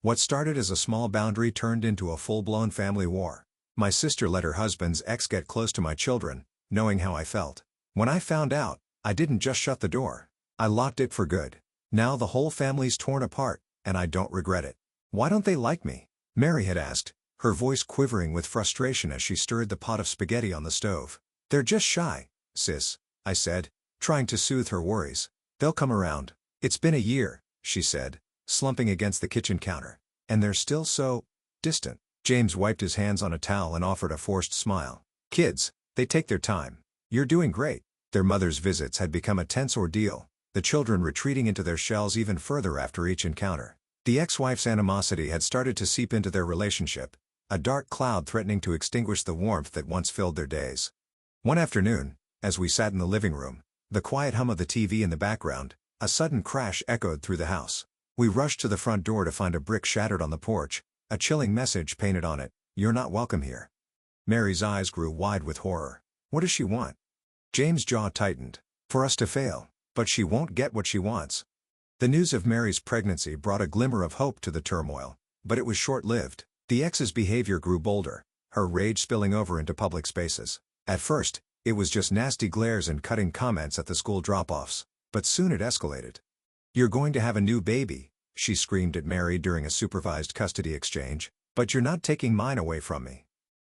What started as a small boundary turned into a full-blown family war. My sister let her husband's ex get close to my children, knowing how I felt. When I found out, I didn't just shut the door. I locked it for good. Now the whole family's torn apart, and I don't regret it. Why don't they like me? Mary had asked, her voice quivering with frustration as she stirred the pot of spaghetti on the stove. They're just shy, sis, I said, trying to soothe her worries. They'll come around. It's been a year, she said, slumping against the kitchen counter. And they're still so distant. James wiped his hands on a towel and offered a forced smile. Kids, they take their time. You're doing great. Their mother's visits had become a tense ordeal, the children retreating into their shells even further after each encounter. The ex-wife's animosity had started to seep into their relationship, a dark cloud threatening to extinguish the warmth that once filled their days. One afternoon, as we sat in the living room, the quiet hum of the TV in the background, a sudden crash echoed through the house. We rushed to the front door to find a brick shattered on the porch, a chilling message painted on it, "You're not welcome here." Mary's eyes grew wide with horror. What does she want? James' jaw tightened. For us to fail, but she won't get what she wants. The news of Mary's pregnancy brought a glimmer of hope to the turmoil, but it was short-lived. The ex's behavior grew bolder, her rage spilling over into public spaces. At first, it was just nasty glares and cutting comments at the school drop-offs, but soon it escalated. "You're going to have a new baby," she screamed at Mary during a supervised custody exchange, "but you're not taking mine away from me."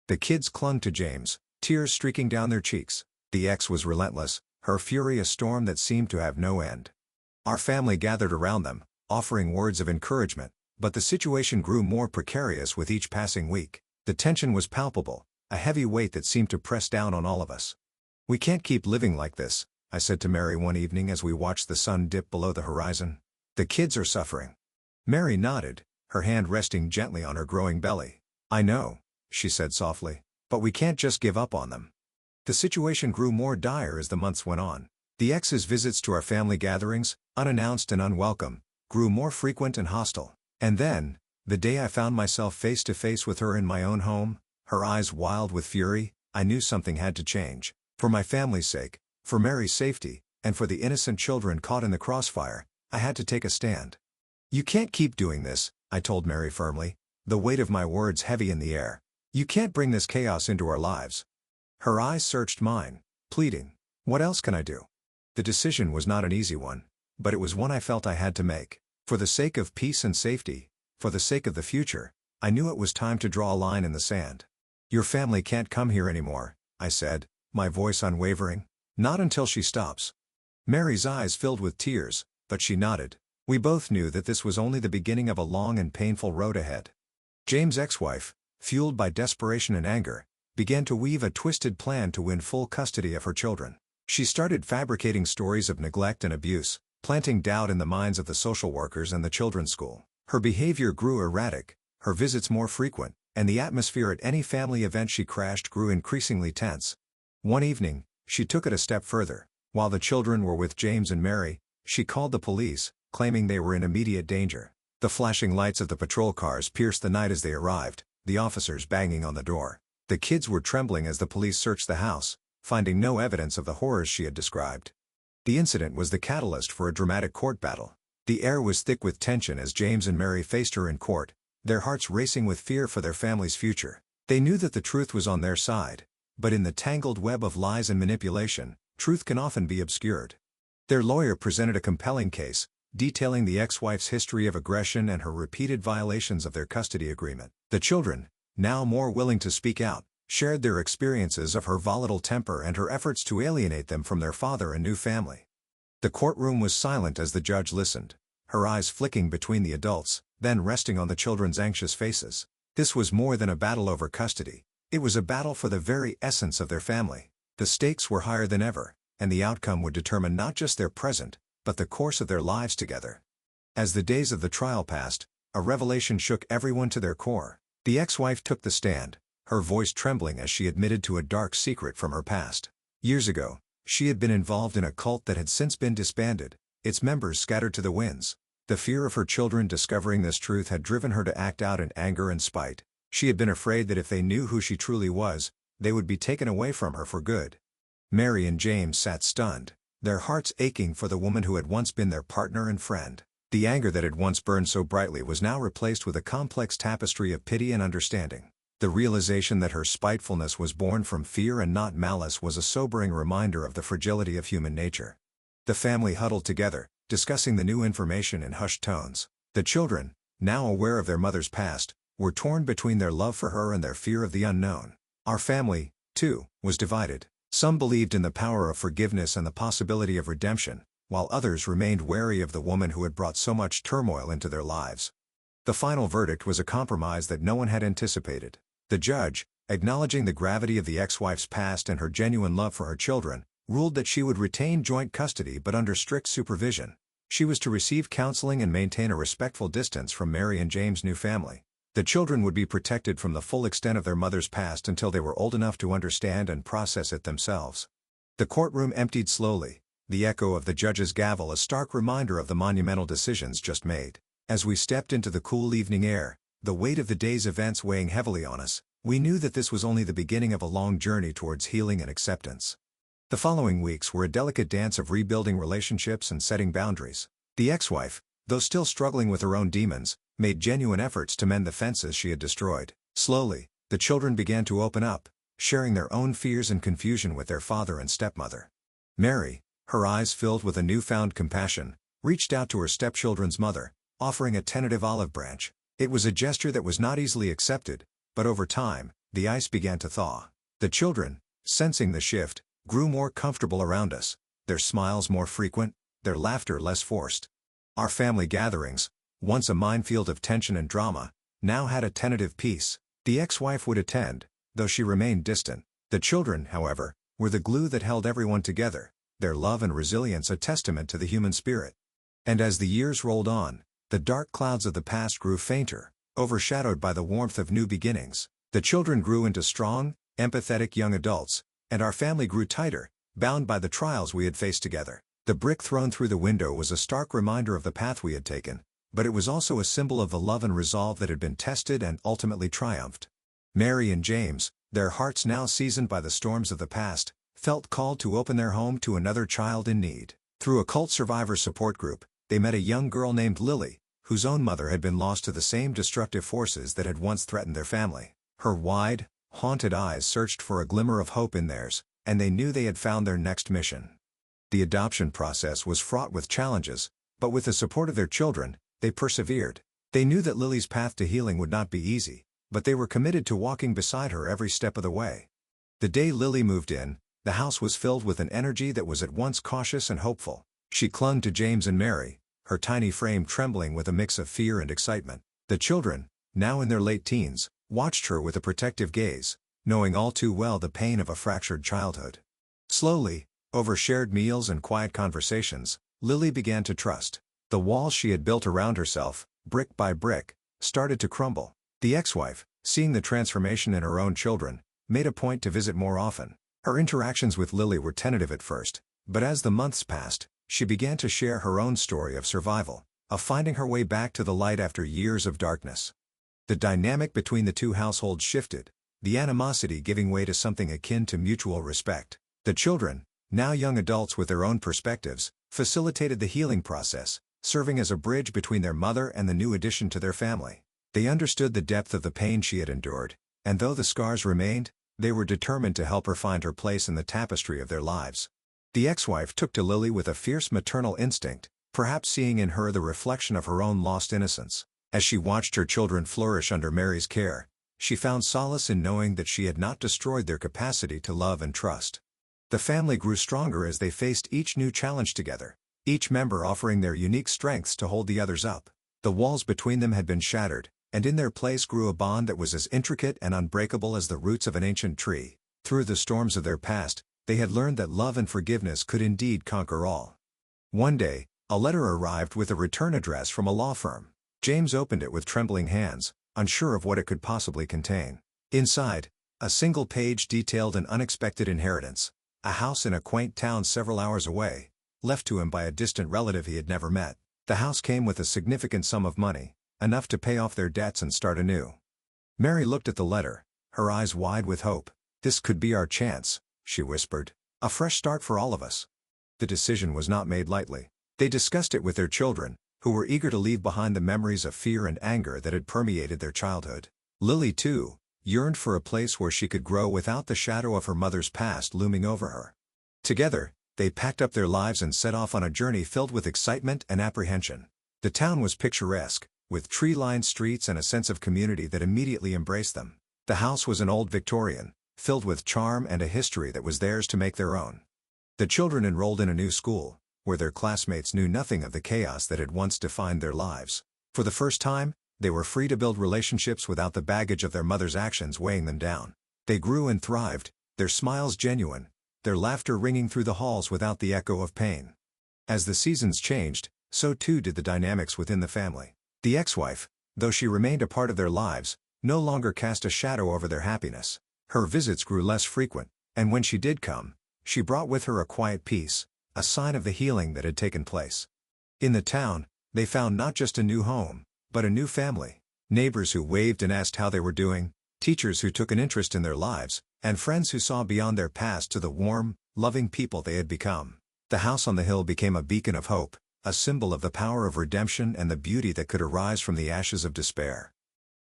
The kids clung to James, tears streaking down their cheeks. The ex was relentless, her fury a storm that seemed to have no end. Our family gathered around them, offering words of encouragement, but the situation grew more precarious with each passing week. The tension was palpable, a heavy weight that seemed to press down on all of us. "We can't keep living like this," I said to Mary one evening as we watched the sun dip below the horizon. "The kids are suffering." Mary nodded, her hand resting gently on her growing belly. "I know," she said softly, "but we can't just give up on them." The situation grew more dire as the months went on. The ex's visits to our family gatherings, unannounced and unwelcome, grew more frequent and hostile. And then, the day I found myself face to face with her in my own home, her eyes wild with fury, I knew something had to change. For my family's sake, for Mary's safety, and for the innocent children caught in the crossfire, I had to take a stand. "You can't keep doing this," I told Mary firmly, the weight of my words heavy in the air. "You can't bring this chaos into our lives." Her eyes searched mine, pleading. What else can I do? The decision was not an easy one, but it was one I felt I had to make. For the sake of peace and safety, for the sake of the future, I knew it was time to draw a line in the sand. "Your family can't come here anymore," I said, my voice unwavering. "Not until she stops." Mary's eyes filled with tears, but she nodded. We both knew that this was only the beginning of a long and painful road ahead. James' ex-wife, fueled by desperation and anger, began to weave a twisted plan to win full custody of her children. She started fabricating stories of neglect and abuse, planting doubt in the minds of the social workers and the children's school. Her behavior grew erratic, her visits more frequent, and the atmosphere at any family event she crashed grew increasingly tense. One evening, she took it a step further. While the children were with James and Mary, she called the police, claiming they were in immediate danger. The flashing lights of the patrol cars pierced the night as they arrived, the officers banging on the door. The kids were trembling as the police searched the house, finding no evidence of the horrors she had described. The incident was the catalyst for a dramatic court battle. The air was thick with tension as James and Mary faced her in court, their hearts racing with fear for their family's future. They knew that the truth was on their side, but in the tangled web of lies and manipulation, truth can often be obscured. Their lawyer presented a compelling case, detailing the ex-wife's history of aggression and her repeated violations of their custody agreement. The children, now more willing to speak out, shared their experiences of her volatile temper and her efforts to alienate them from their father and new family. The courtroom was silent as the judge listened, her eyes flicking between the adults, then resting on the children's anxious faces. This was more than a battle over custody. It was a battle for the very essence of their family. The stakes were higher than ever, and the outcome would determine not just their present, but the course of their lives together. As the days of the trial passed, a revelation shook everyone to their core. The ex-wife took the stand, her voice trembling as she admitted to a dark secret from her past. Years ago, she had been involved in a cult that had since been disbanded, its members scattered to the winds. The fear of her children discovering this truth had driven her to act out in anger and spite. She had been afraid that if they knew who she truly was, they would be taken away from her for good. Mary and James sat stunned, their hearts aching for the woman who had once been their partner and friend. The anger that had once burned so brightly was now replaced with a complex tapestry of pity and understanding. The realization that her spitefulness was born from fear and not malice was a sobering reminder of the fragility of human nature. The family huddled together, discussing the new information in hushed tones. The children, now aware of their mother's past, were torn between their love for her and their fear of the unknown. Our family, too, was divided. Some believed in the power of forgiveness and the possibility of redemption, while others remained wary of the woman who had brought so much turmoil into their lives. The final verdict was a compromise that no one had anticipated. The judge, acknowledging the gravity of the ex-wife's past and her genuine love for her children, ruled that she would retain joint custody but under strict supervision. She was to receive counseling and maintain a respectful distance from Mary and James' new family. The children would be protected from the full extent of their mother's past until they were old enough to understand and process it themselves. The courtroom emptied slowly, the echo of the judge's gavel a stark reminder of the monumental decisions just made. As we stepped into the cool evening air, the weight of the day's events weighing heavily on us, we knew that this was only the beginning of a long journey towards healing and acceptance. The following weeks were a delicate dance of rebuilding relationships and setting boundaries. The ex-wife, though still struggling with her own demons, made genuine efforts to mend the fences she had destroyed. Slowly, the children began to open up, sharing their own fears and confusion with their father and stepmother. Mary, her eyes filled with a newfound compassion, reached out to her stepchildren's mother, offering a tentative olive branch. It was a gesture that was not easily accepted, but over time, the ice began to thaw. The children, sensing the shift, grew more comfortable around us, their smiles more frequent, their laughter less forced. Our family gatherings, once a minefield of tension and drama, now had a tentative peace. The ex-wife would attend, though she remained distant. The children, however, were the glue that held everyone together, their love and resilience a testament to the human spirit. And as the years rolled on, the dark clouds of the past grew fainter, overshadowed by the warmth of new beginnings. The children grew into strong, empathetic young adults, and our family grew tighter, bound by the trials we had faced together. The brick thrown through the window was a stark reminder of the path we had taken, but it was also a symbol of the love and resolve that had been tested and ultimately triumphed. Mary and James, their hearts now seasoned by the storms of the past, felt called to open their home to another child in need. Through a cult survivor support group, they met a young girl named Lily, whose own mother had been lost to the same destructive forces that had once threatened their family. Her wide, haunted eyes searched for a glimmer of hope in theirs, and they knew they had found their next mission. The adoption process was fraught with challenges, but with the support of their children, they persevered. They knew that Lily's path to healing would not be easy, but they were committed to walking beside her every step of the way. The day Lily moved in, the house was filled with an energy that was at once cautious and hopeful. She clung to James and Mary, her tiny frame trembling with a mix of fear and excitement. The children, now in their late teens, watched her with a protective gaze, knowing all too well the pain of a fractured childhood. Slowly, over shared meals and quiet conversations, Lily began to trust. The walls she had built around herself, brick by brick, started to crumble. The ex-wife, seeing the transformation in her own children, made a point to visit more often. Her interactions with Lily were tentative at first, but as the months passed, she began to share her own story of survival, of finding her way back to the light after years of darkness. The dynamic between the two households shifted, the animosity giving way to something akin to mutual respect. The children, now young adults with their own perspectives, facilitated the healing process, serving as a bridge between their mother and the new addition to their family. They understood the depth of the pain she had endured, and though the scars remained, they were determined to help her find her place in the tapestry of their lives. The ex-wife took to Lily with a fierce maternal instinct, perhaps seeing in her the reflection of her own lost innocence. As she watched her children flourish under Mary's care, she found solace in knowing that she had not destroyed their capacity to love and trust. The family grew stronger as they faced each new challenge together, each member offering their unique strengths to hold the others up. The walls between them had been shattered, and in their place grew a bond that was as intricate and unbreakable as the roots of an ancient tree. Through the storms of their past, they had learned that love and forgiveness could indeed conquer all. One day, a letter arrived with a return address from a law firm. James opened it with trembling hands, unsure of what it could possibly contain. Inside, a single page detailed an unexpected inheritance, a house in a quaint town several hours away, left to him by a distant relative he had never met. The house came with a significant sum of money, enough to pay off their debts and start anew. Mary looked at the letter, her eyes wide with hope. "This could be our chance," she whispered. "A fresh start for all of us." The decision was not made lightly. They discussed it with their children, who were eager to leave behind the memories of fear and anger that had permeated their childhood. Lily, too, yearned for a place where she could grow without the shadow of her mother's past looming over her. Together, they packed up their lives and set off on a journey filled with excitement and apprehension. The town was picturesque, with tree-lined streets and a sense of community that immediately embraced them. The house was an old Victorian, filled with charm and a history that was theirs to make their own. The children enrolled in a new school, where their classmates knew nothing of the chaos that had once defined their lives. For the first time, they were free to build relationships without the baggage of their mother's actions weighing them down. They grew and thrived, their smiles genuine, their laughter ringing through the halls without the echo of pain. As the seasons changed, so too did the dynamics within the family. The ex-wife, though she remained a part of their lives, no longer cast a shadow over their happiness. Her visits grew less frequent, and when she did come, she brought with her a quiet peace, a sign of the healing that had taken place. In the town, they found not just a new home, but a new family. Neighbors who waved and asked how they were doing, teachers who took an interest in their lives, and friends who saw beyond their past to the warm, loving people they had become. The house on the hill became a beacon of hope, a symbol of the power of redemption and the beauty that could arise from the ashes of despair.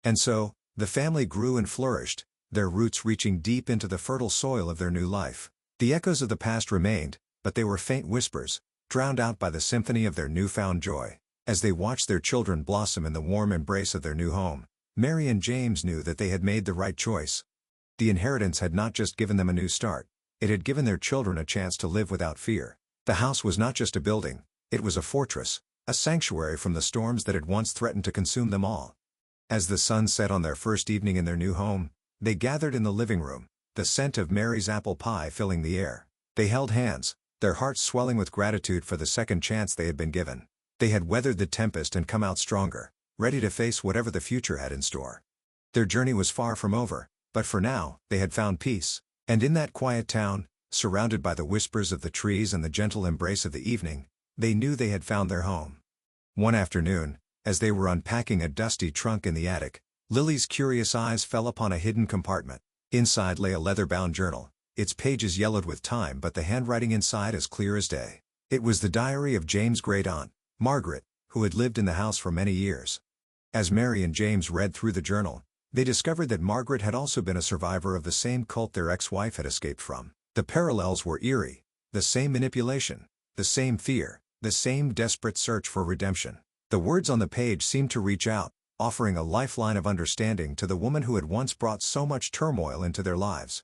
And so, the family grew and flourished, their roots reaching deep into the fertile soil of their new life. The echoes of the past remained, but they were faint whispers, drowned out by the symphony of their newfound joy. As they watched their children blossom in the warm embrace of their new home, Mary and James knew that they had made the right choice. The inheritance had not just given them a new start, it had given their children a chance to live without fear. The house was not just a building, it was a fortress, a sanctuary from the storms that had once threatened to consume them all. As the sun set on their first evening in their new home, they gathered in the living room, the scent of Mary's apple pie filling the air. They held hands, their hearts swelling with gratitude for the second chance they had been given. They had weathered the tempest and come out stronger, ready to face whatever the future had in store. Their journey was far from over, but for now, they had found peace. And in that quiet town, surrounded by the whispers of the trees and the gentle embrace of the evening, they knew they had found their home. One afternoon, as they were unpacking a dusty trunk in the attic, Lily's curious eyes fell upon a hidden compartment. Inside lay a leather-bound journal, its pages yellowed with time but the handwriting inside as clear as day. It was the diary of James' great-aunt, Margaret, who had lived in the house for many years. As Mary and James read through the journal, they discovered that Margaret had also been a survivor of the same cult their ex-wife had escaped from. The parallels were eerie, the same manipulation, the same fear, the same desperate search for redemption. The words on the page seemed to reach out, offering a lifeline of understanding to the woman who had once brought so much turmoil into their lives.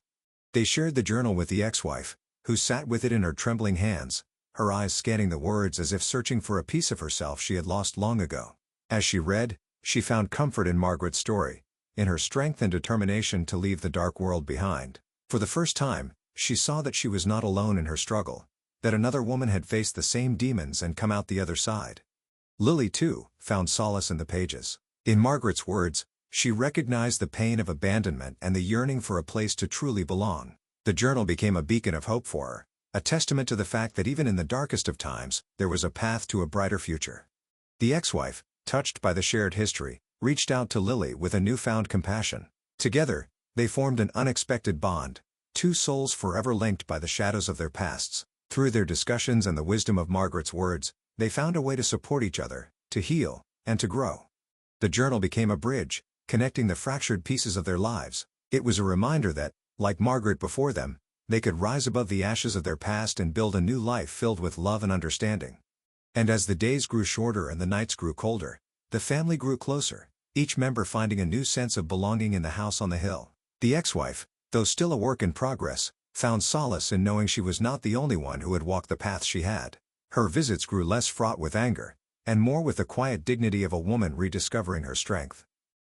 They shared the journal with the ex-wife, who sat with it in her trembling hands, her eyes scanning the words as if searching for a piece of herself she had lost long ago. As she read, she found comfort in Margaret's story, in her strength and determination to leave the dark world behind. For the first time, she saw that she was not alone in her struggle, that another woman had faced the same demons and come out the other side. Lily, too, found solace in the pages. In Margaret's words, she recognized the pain of abandonment and the yearning for a place to truly belong. The journal became a beacon of hope for her, a testament to the fact that even in the darkest of times, there was a path to a brighter future. The ex-wife, touched by the shared history, reached out to Lily with a newfound compassion. Together, they formed an unexpected bond, two souls forever linked by the shadows of their pasts. Through their discussions and the wisdom of Margaret's words, they found a way to support each other, to heal, and to grow. The journal became a bridge, connecting the fractured pieces of their lives. It was a reminder that, like Margaret before them, they could rise above the ashes of their past and build a new life filled with love and understanding. And as the days grew shorter and the nights grew colder, the family grew closer, each member finding a new sense of belonging in the house on the hill. The ex-wife, though still a work in progress, found solace in knowing she was not the only one who had walked the path she had. Her visits grew less fraught with anger, and more with the quiet dignity of a woman rediscovering her strength.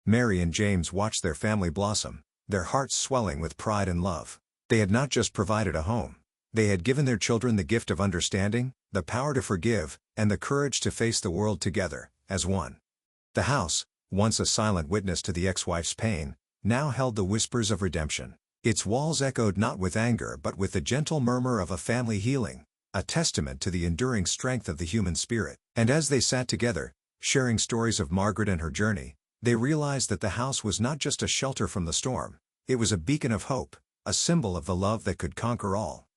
Mary and James watched their family blossom, their hearts swelling with pride and love. They had not just provided a home. They had given their children the gift of understanding, the power to forgive, and the courage to face the world together, as one. The house, once a silent witness to the ex-wife's pain, now held the whispers of redemption. Its walls echoed not with anger but with the gentle murmur of a family healing, a testament to the enduring strength of the human spirit. And as they sat together, sharing stories of Margaret and her journey, they realized that the house was not just a shelter from the storm, it was a beacon of hope, a symbol of the love that could conquer all.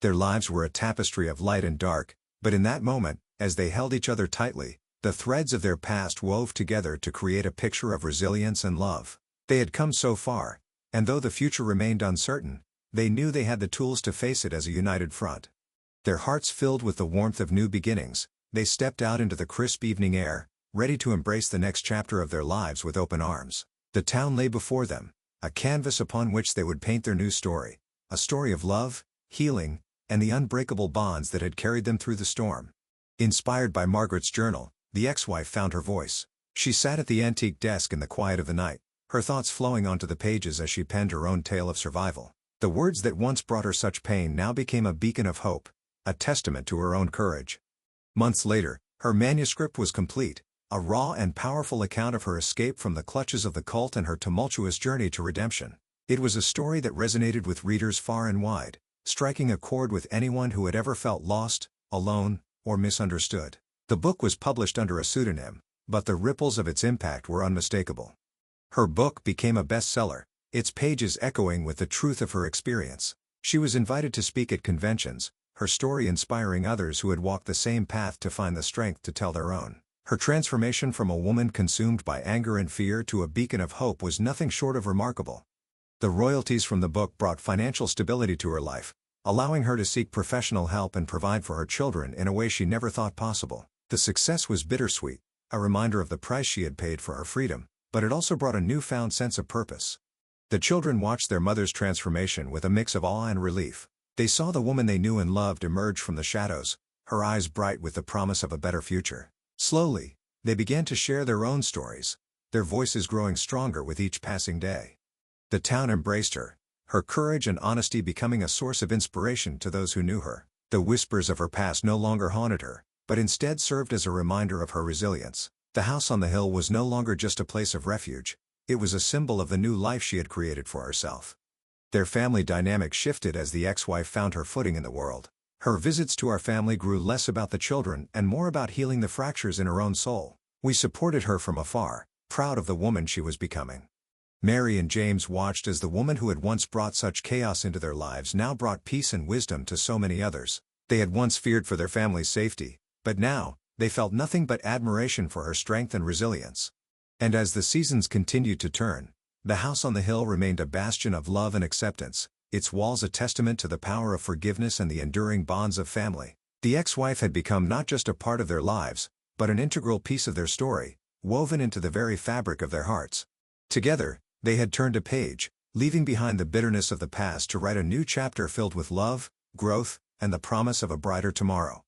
Their lives were a tapestry of light and dark, but in that moment, as they held each other tightly, The threads of their past wove together to create a picture of resilience and love. They had come so far, and though the future remained uncertain, they knew they had the tools to face it as a united front. Their hearts filled with the warmth of new beginnings, they stepped out into the crisp evening air, ready to embrace the next chapter of their lives with open arms. The town lay before them, a canvas upon which they would paint their new story, a story of love, healing, and the unbreakable bonds that had carried them through the storm. Inspired by Margaret's journal, the ex-wife found her voice. She sat at the antique desk in the quiet of the night, her thoughts flowing onto the pages as she penned her own tale of survival. The words that once brought her such pain now became a beacon of hope, a testament to her own courage. Months later, her manuscript was complete, a raw and powerful account of her escape from the clutches of the cult and her tumultuous journey to redemption. It was a story that resonated with readers far and wide, striking a chord with anyone who had ever felt lost, alone, or misunderstood. The book was published under a pseudonym, but the ripples of its impact were unmistakable. Her book became a bestseller, its pages echoing with the truth of her experience. She was invited to speak at conventions, her story inspiring others who had walked the same path to find the strength to tell their own. Her transformation from a woman consumed by anger and fear to a beacon of hope was nothing short of remarkable. The royalties from the book brought financial stability to her life, allowing her to seek professional help and provide for her children in a way she never thought possible. The success was bittersweet, a reminder of the price she had paid for her freedom, but it also brought a newfound sense of purpose. The children watched their mother's transformation with a mix of awe and relief. They saw the woman they knew and loved emerge from the shadows, her eyes bright with the promise of a better future. Slowly, they began to share their own stories, their voices growing stronger with each passing day. The town embraced her, her courage and honesty becoming a source of inspiration to those who knew her. The whispers of her past no longer haunted her, but instead served as a reminder of her resilience. The house on the hill was no longer just a place of refuge, it was a symbol of the new life she had created for herself. Their family dynamic shifted as the ex-wife found her footing in the world. Her visits to our family grew less about the children and more about healing the fractures in her own soul. We supported her from afar, proud of the woman she was becoming. Mary and James watched as the woman who had once brought such chaos into their lives now brought peace and wisdom to so many others. They had once feared for their family's safety, but now, they felt nothing but admiration for her strength and resilience. And as the seasons continued to turn, the house on the hill remained a bastion of love and acceptance, its walls a testament to the power of forgiveness and the enduring bonds of family. The ex-wife had become not just a part of their lives, but an integral piece of their story, woven into the very fabric of their hearts. Together, they had turned a page, leaving behind the bitterness of the past to write a new chapter filled with love, growth, and the promise of a brighter tomorrow.